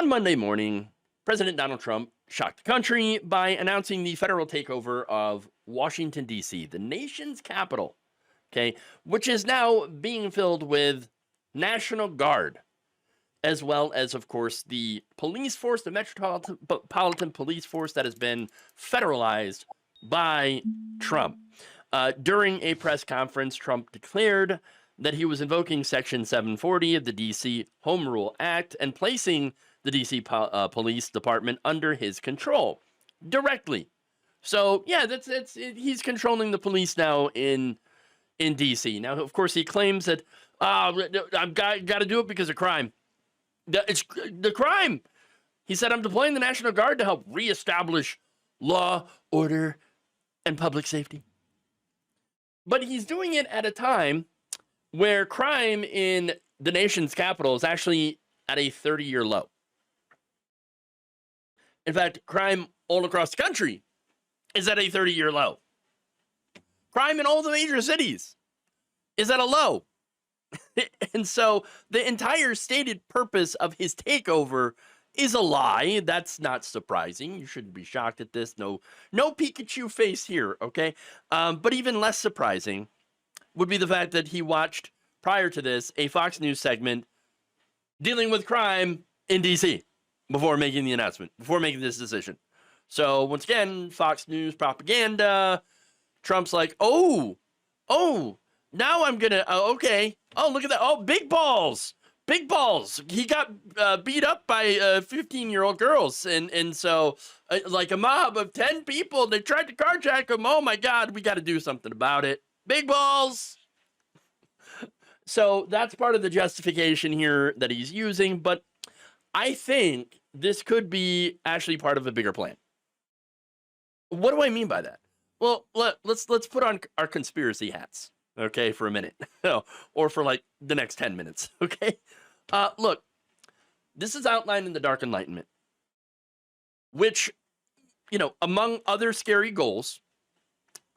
On Monday morning, President Donald Trump shocked the country by announcing the federal takeover of Washington, D.C., the nation's capital, okay, which is now being filled with National Guard, as well as, of course, the police force, the Metropolitan Police Force that has been federalized by Trump. During a press conference, Trump declared that he was invoking Section 740 of the D.C. Home Rule Act and placing the D.C. Police Department under his control directly. So, yeah, he's controlling the police now in D.C. Now, of course, he claims that I've got to do it because of crime. It's the crime. He said, I'm deploying the National Guard to help reestablish law, order, and public safety. But he's doing it at a time where crime in the nation's capital is actually at a 30-year low. In fact, crime all across the country is at a 30-year low. Crime in all the major cities is at a low. And so the entire stated purpose of his takeover is a lie. That's not surprising. You shouldn't be shocked at this. No Pikachu face here, okay? But even less surprising would be the fact that he watched, prior to this, a Fox News segment dealing with crime in D.C. before making the announcement, before making this decision. So, once again, Fox News propaganda. Trump's like, oh, now I'm going to, okay. Oh, look at that. Oh, big balls. Big balls. He got beat up by 15-year-old girls. And so, like a mob of 10 people, they tried to carjack him. Oh, my God, we got to do something about it. Big balls. So that's part of the justification here that he's using. But I think this could be actually part of a bigger plan. What do I mean by that? Well, let's put on our conspiracy hats, okay, for a minute. Or for like the next 10 minutes, okay? Look, this is outlined in the Dark Enlightenment, which, among other scary goals,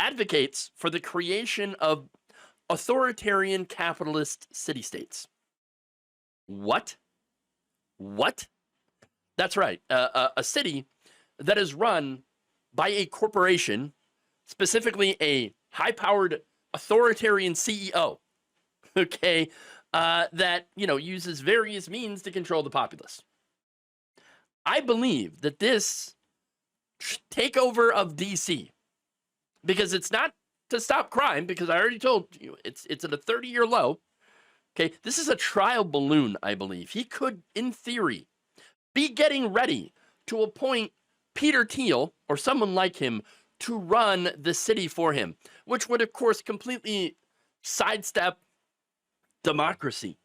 advocates for the creation of authoritarian capitalist city-states. What? That's right. A city that is run by a corporation, specifically a high-powered authoritarian CEO, okay, that, uses various means to control the populace. I believe that this takeover of D.C., because it's not to stop crime, because I already told you it's at a 30-year low. Okay, this is a trial balloon, I believe. He could, in theory, be getting ready to appoint Peter Thiel or someone like him to run the city for him, which would, of course, completely sidestep democracy.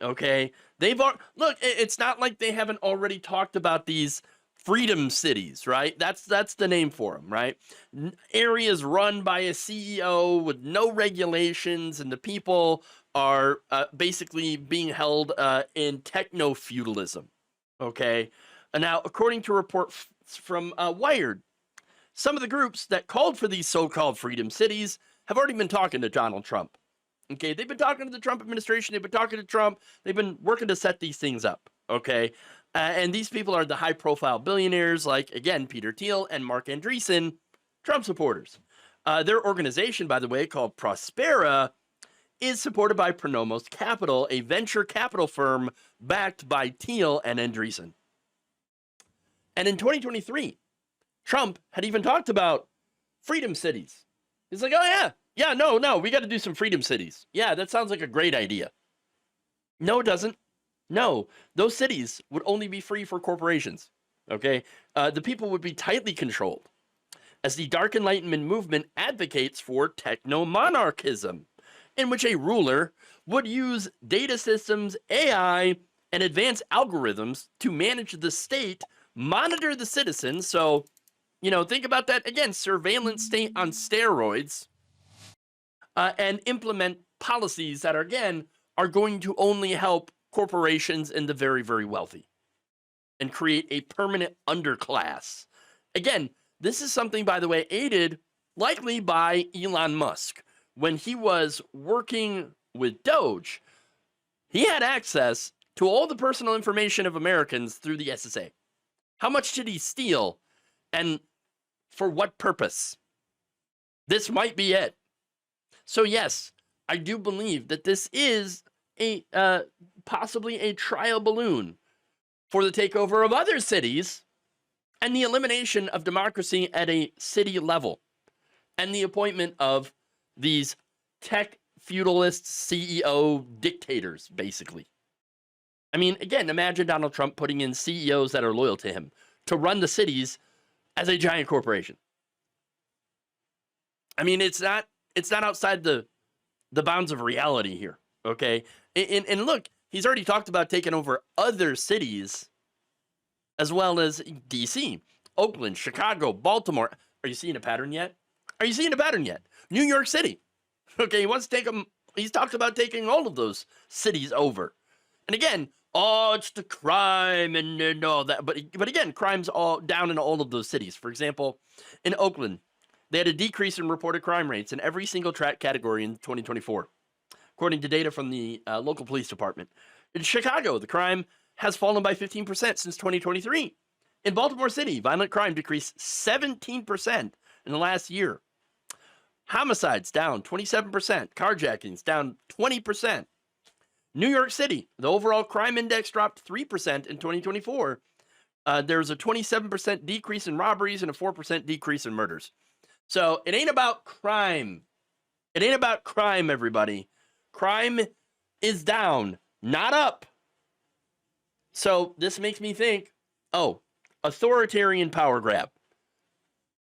Okay, look. It's not like they haven't already talked about these freedom cities, right? That's the name for them, right? Areas run by a CEO with no regulations, and the people are basically being held in techno-feudalism, okay? And now, according to reports from Wired, some of the groups that called for these so-called freedom cities have already been talking to Donald Trump, okay? They've been talking to the Trump administration. They've been talking to Trump. They've been working to set these things up, okay? And these people are the high-profile billionaires like, again, Peter Thiel and Mark Andreessen, Trump supporters. Their organization, by the way, called Prospera, is supported by Pronomos Capital, a venture capital firm backed by Thiel and Andreessen. And in 2023, Trump had even talked about freedom cities. He's like, oh, yeah, no, we got to do some freedom cities. Yeah, that sounds like a great idea. No, it doesn't. No, those cities would only be free for corporations, okay? The people would be tightly controlled, as the Dark Enlightenment Movement advocates for techno-monarchism, in which a ruler would use data systems, AI, and advanced algorithms to manage the state, monitor the citizens. So, think about that, again, surveillance state on steroids, and implement policies that, are going to only help corporations and the very, very wealthy, and create a permanent underclass. Again, this is something, by the way, aided likely by Elon Musk. When he was working with Doge, he had access to all the personal information of Americans through the SSA? How much did he steal, and for what purpose? This might be it. So yes, I do believe that this is a possibly a trial balloon for the takeover of other cities and the elimination of democracy at a city level and the appointment of these tech feudalist CEO dictators, basically. I mean, again, imagine Donald Trump putting in CEOs that are loyal to him to run the cities as a giant corporation. I mean, it's not outside the bounds of reality here, okay? And look, he's already talked about taking over other cities as well as D.C., Oakland, Chicago, Baltimore. Are you seeing a pattern yet? Are you seeing a pattern yet? New York City. Okay, he wants to take them. He's talked about taking all of those cities over. And again, oh, it's the crime and all that. But again, crime's all down in all of those cities. For example, in Oakland, they had a decrease in reported crime rates in every single track category in 2024, according to data from the local police department. In Chicago, the crime has fallen by 15% since 2023. In Baltimore City, violent crime decreased 17% in the last year. Homicides down 27%. Carjackings down 20%. New York City, the overall crime index dropped 3% in 2024. There was a 27% decrease in robberies and a 4% decrease in murders. So it ain't about crime. It ain't about crime, everybody. Crime is down, not up. So this makes me think, oh, authoritarian power grab,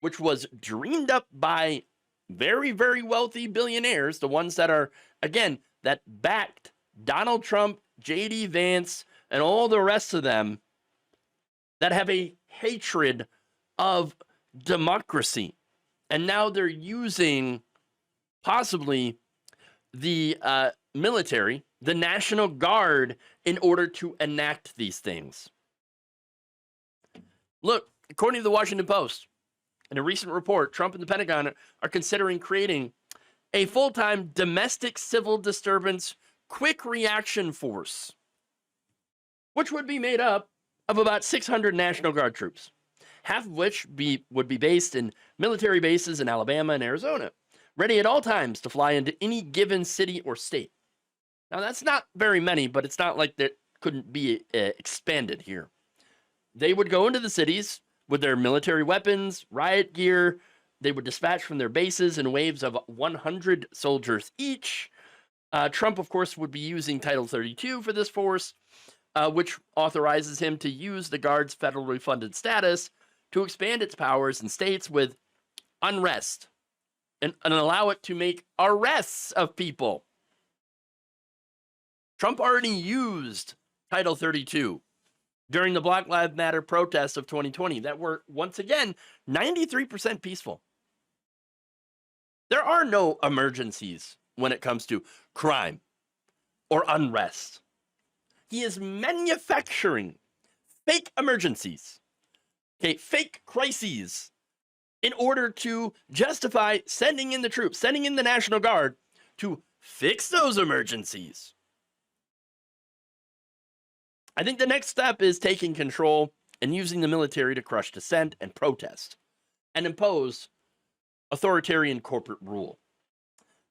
which was dreamed up by very, very wealthy billionaires, the ones that are, again, that backed Donald Trump, J.D. Vance, and all the rest of them that have a hatred of democracy. And now they're using possibly the military, the National Guard, in order to enact these things. Look, according to the Washington Post, in a recent report, Trump and the Pentagon are considering creating a full-time domestic civil disturbance quick reaction force, which would be made up of about 600 National Guard troops, half of which would be based in military bases in Alabama and Arizona, ready at all times to fly into any given city or state. Now, that's not very many, but it's not like that couldn't be expanded here. They would go into the cities with their military weapons, riot gear. They would dispatch from their bases in waves of 100 soldiers each. Trump, of course, would be using Title 32 for this force, which authorizes him to use the Guard's federally funded status to expand its powers in states with unrest and allow it to make arrests of people. Trump already used Title 32 during the Black Lives Matter protests of 2020 that were, once again, 93% peaceful. There are no emergencies when it comes to crime or unrest. He is manufacturing fake emergencies, okay, fake crises, in order to justify sending in the troops, sending in the National Guard to fix those emergencies. I think the next step is taking control and using the military to crush dissent and protest and impose authoritarian corporate rule.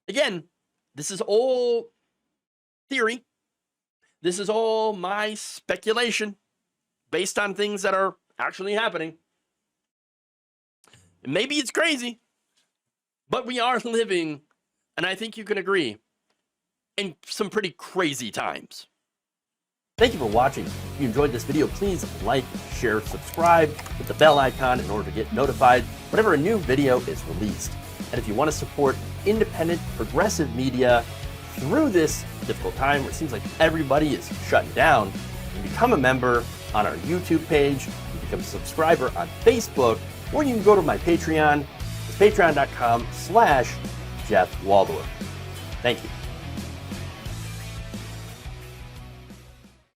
Again, this is all theory. This is all my speculation based on things that are actually happening. Maybe it's crazy, but we are living, and I think you can agree, in some pretty crazy times. Thank you for watching. If you enjoyed this video, please like, share, subscribe, hit the bell icon in order to get notified whenever a new video is released. And if you want to support independent, progressive media through this difficult time where it seems like everybody is shutting down, you can become a member on our YouTube page, you can become a subscriber on Facebook, or you can go to my Patreon. It's patreon.com/Jeff Waldorf. Thank you.